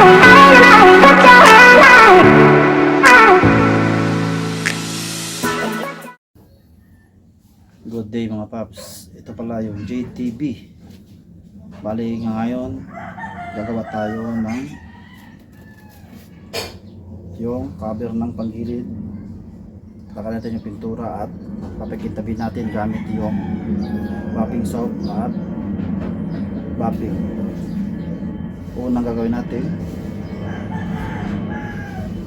Good day mga paps, ito pala yung JTB. Bali nga ngayon gagawa tayo ng yung cover ng panggilid. Lagyan natin yung pintura at papakintabin natin gamit yung wrapping soap at wrapping. Unang gagawin natin,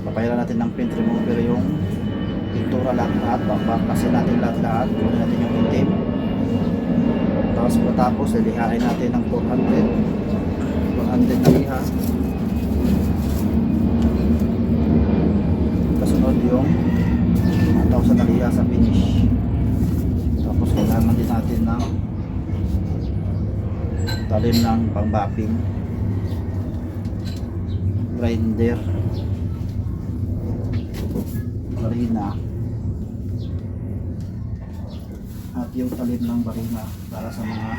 papayaran natin ng paint remover yung pintura lahat, baklasin natin lahat, kunin natin yung itim. Tapos matapos lilihain natin ng 400 na liha. Kasunod yung 1,000 na liha sa finish. Tapos kailangan din natin ng talim ng pang-bapping grinder, barina, at yung talim ng barina para sa mga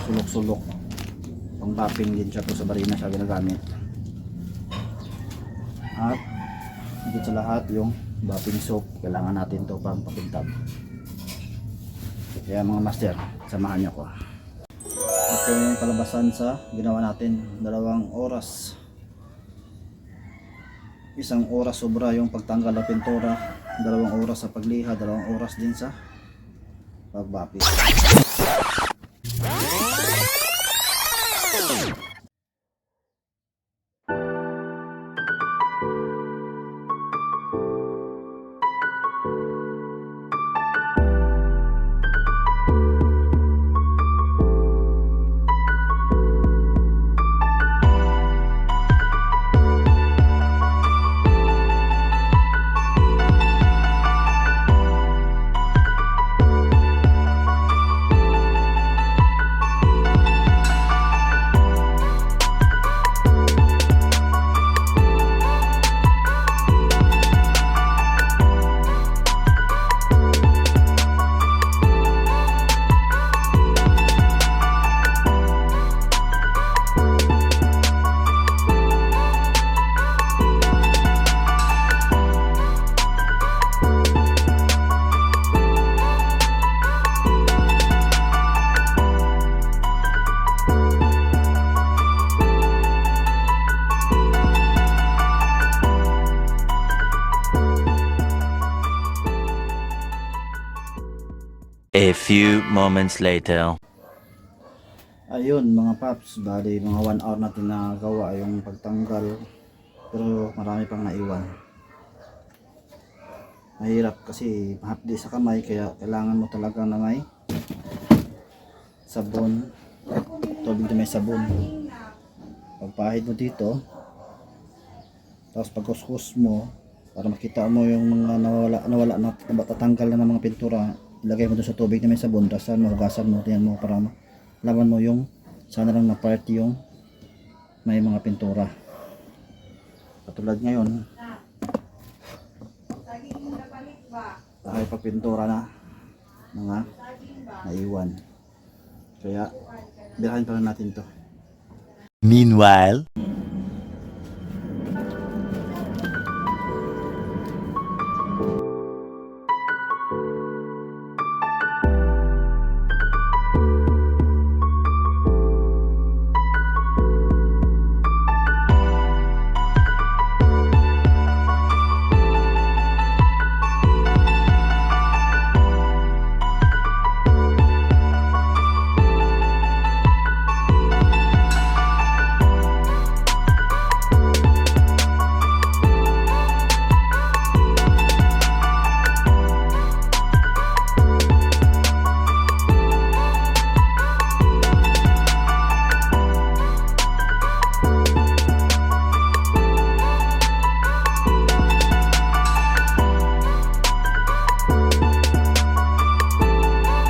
sulok-sulok. Pang-bapping din siya to, sa barina siya ginagamit. At higit sa lahat yung bapping soap, kailangan natin to pang papintab. Kaya mga master, samahan nyo ko. Ito yung palabasan sa ginawa natin, 2 oras. 1 oras sobra yung pagtanggal ng pintura, 2 oras sa pagliha, 2 oras din sa pagbapit. A few moments later. Ayun mga paps, bali mga 1 hour natin nagawa yung pagtanggal, pero marami pang naiwan. Mahirap kasi mahapdi sa kamay, kaya kailangan mo talaga na may sabon, tubig na may sabon. Pagpahid mo dito, tapos pagkuskus mo para makita mo yung mga nawala na tatanggal na ng mga pintura, ilagay mo doon sa tubig na may sabon, tapos mahugasan mo, tingnan mo para laman mo yung sana lang na part yung may mga pintura. Katulad ngayon ay pagpintura na mga naiwan, kaya birahin pa lang natin to. Meanwhile,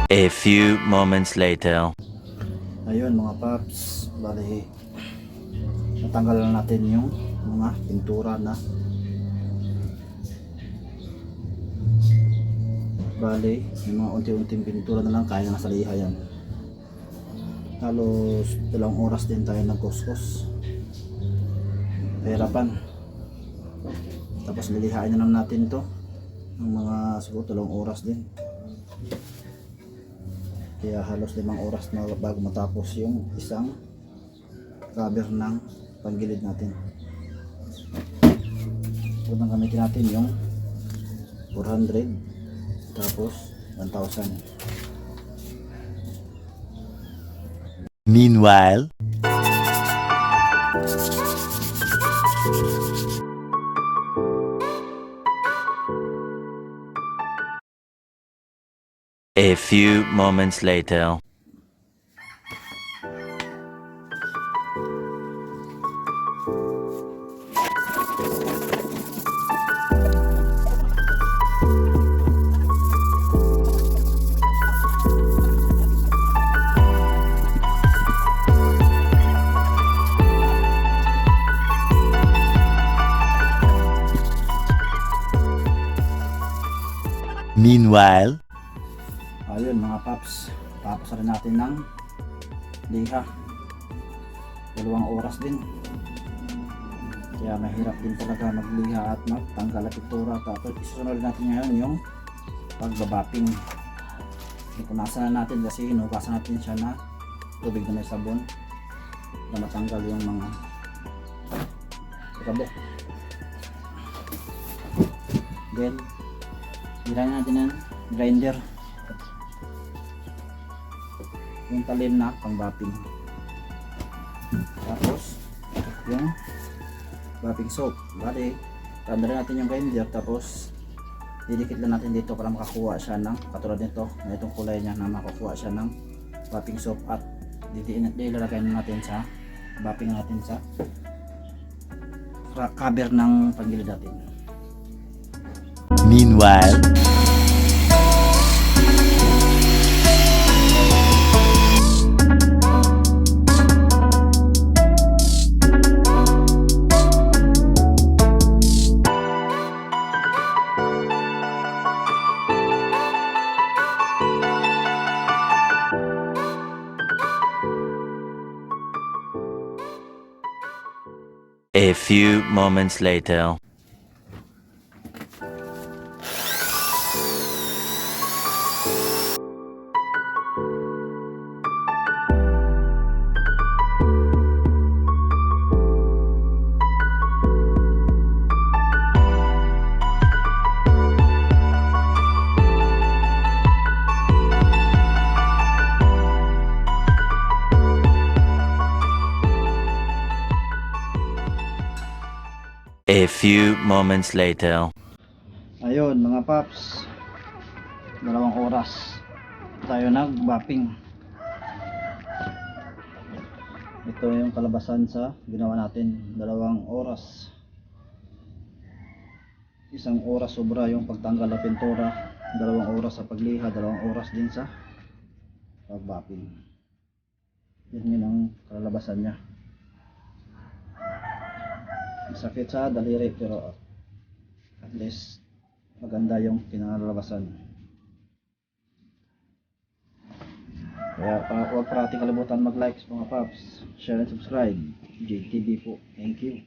a few moments later. Ayun mga paps, bali natanggal na natin yung mga pintura na bali yung mga unti-unting pintura na lang, kaya na sa liha yan. Halos 2 oras din tayo nagkuskus. kahirapan. Tapos lilihain na lang natin to ng mga siguro 3 oras din. Kaya halos 5 oras na bago matapos yung isang cover ng panggilid natin. Unang gamitin natin yung 400 tapos 1,000. Meanwhile, a few moments later. Meanwhile, Ayun mga paps, tapos na rin natin ng liha. 2 oras din. Kaya mahirap din talaga magliha at magtanggal at pintura. Tapos isunod natin ngayon yung pagbabapping. Punasan na natin kasi hinugasan natin siya na tubig na may sabon na matanggal yung mga kabok. Then hilahin natin ng grinder yung talim na pang-bapping. Tapos yung bapping soap. Bali, tanda natin yung grinder tapos didikit lang natin dito para makakuha siya ng katulad nito, na itong kulay niya na makakuha siya ng bapping soap at ilalagay natin sa bapping natin sa cover ng panggilid natin. meanwhile, a few moments later. A few moments later. Ayun mga paps, 2 oras tayo nag-bapping. Ito yung kalabasan sa ginawa natin, 2 oras. 1 oras sobra yung pagtanggal ng pintura, 2 oras sa pagliha, 2 oras din sa pag-bapping. Yun ang kalabasan niya. Sakit sa daliri pero at least maganda yung kinalabasan. Kaya huwag parating kalimutan mag-like mga paps, share and subscribe. JTV po. Thank you.